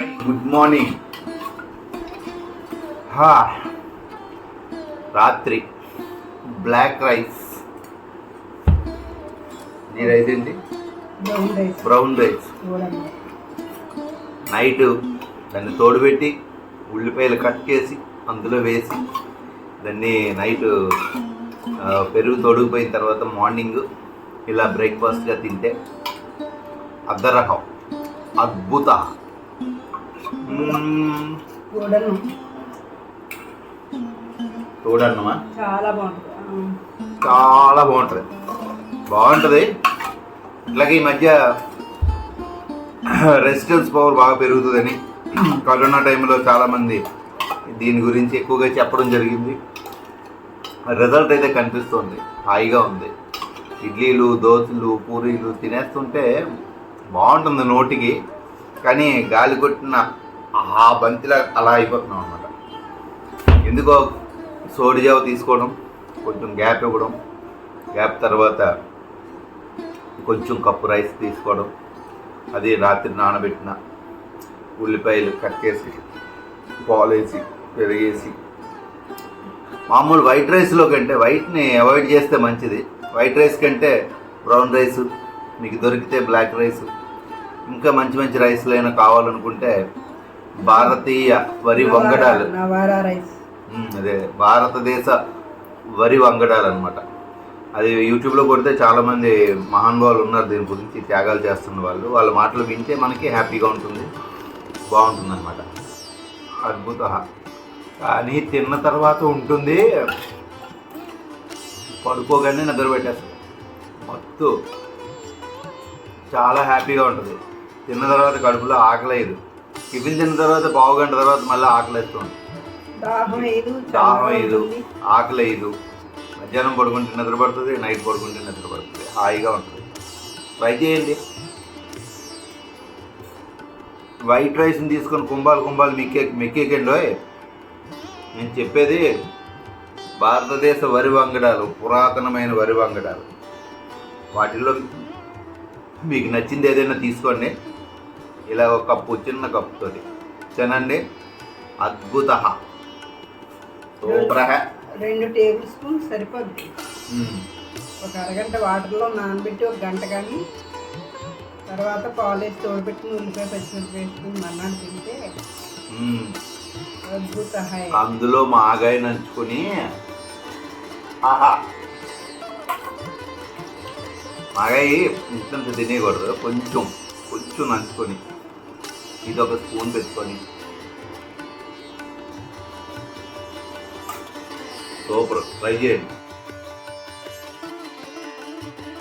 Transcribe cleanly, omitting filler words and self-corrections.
Good morning. రాత్రి black rice. ఈ rice ఏంటి? Brown rice. నైట్ దాన్ని తోడుపెట్టి ఉల్లిపాయలు కట్ చేసి అందులో వేసి దాన్ని నైట్ పెరుగు తొడిగిపోయిన తర్వాత మార్నింగ్ ఇలా బ్రేక్ఫాస్ట్గా తింటే అద్దరకం అద్భుత. తోడన్నమా చాలా బాగుంటుంది. ఇట్లాగే ఈ మధ్య రెసిస్టెన్స్ పవర్ బాగా పెరుగుతుందని కరోనా టైంలో చాలామంది దీని గురించి ఎక్కువగా చెప్పడం జరిగింది. రిజల్ట్ అయితే కనిపిస్తుంది, హాయిగా ఉంది. ఇడ్లీలు, దోశలు, పూరీలు తినేస్తుంటే బాగుంటుంది నోటికి, కానీ గాలి కొట్టిన ఆ బంతిలా అలా అయిపోతున్నాం అన్నమాట. ఎందుకో సోడిజావ తీసుకోవడం, కొంచెం గ్యాప్ ఇవ్వడం, గ్యాప్ తర్వాత కొంచెం కప్పు రైస్ తీసుకోవడం, అది రాత్రి నానబెట్టిన ఉల్లిపాయలు కట్ చేసి పాలేసి పెరిగేసి. మామూలు వైట్ రైస్లో కంటే వైట్ని అవాయిడ్ చేస్తే మంచిది. వైట్ రైస్ కంటే బ్రౌన్ రైస్, మీకు దొరికితే బ్లాక్ రైస్, ఇంకా మంచి మంచి రైస్లు అయినా కావాలనుకుంటే భారతీయ వరి వంగడాలు, అదే భారతదేశ వరి వంగడాలు అనమాట. అది యూట్యూబ్లో కొడితే చాలామంది మహానుభావులు ఉన్నారు దీని గురించి త్యాగాలు చేస్తున్న వాళ్ళు. వాళ్ళ మాటలు వింటే మనకి హ్యాపీగా ఉంటుంది, బాగుంటుంది అనమాట. అద్భుత. కానీ తిన్న తర్వాత ఉంటుంది, పడుకోగానే నిద్ర పెట్టేస్తుంది. మత్తు చాలా హ్యాపీగా ఉంటుంది. తిన్న తర్వాత కడుపులో ఆకలేదు. టిఫిన్ తిన్న తర్వాత పావు గంట తర్వాత మళ్ళీ ఆకలేస్తుంది. దాహం వేయదు, ఆకలేదు. మధ్యాహ్నం పడుకుంటే నిద్ర పడుతుంది, నైట్ పడుకుంటే నిద్ర పడుతుంది, హాయిగా ఉంటుంది. ట్రై చేయండి. వైట్ రైస్ని తీసుకొని కుంభాలు మెక్కేకండి. నేను చెప్పేది భారతదేశ వరి వంగడాలు, పురాతనమైన వరి వంగడాలు. వాటిల్లో మీకు నచ్చింది ఏదైనా తీసుకోండి. ఇలా ఒక కప్పు, చిన్న కప్పుతోటి తినండి. అద్భుత. సూపర్. 2 టేబుల్ స్పూన్స్ సరిపోద్ది. ఒక అరగంట వాటర్లో నానబెట్టి ఒక గంట కానీ తర్వాత పాలేసి తోడుపెట్టుకుని ఉల్లిపాయ పచ్చిమిరపకాయ వేసుకుని మన్నాడు తింటే అద్భుత. అందులో మాగాయ నంచుకొని, ఆహా, మాగాయ ఇంత తినేయకూడదు, కొంచెం నంచుకొని ఇది ఒక స్పూన్ పెట్టుకొని. సూపర్. ట్రై చేయండి.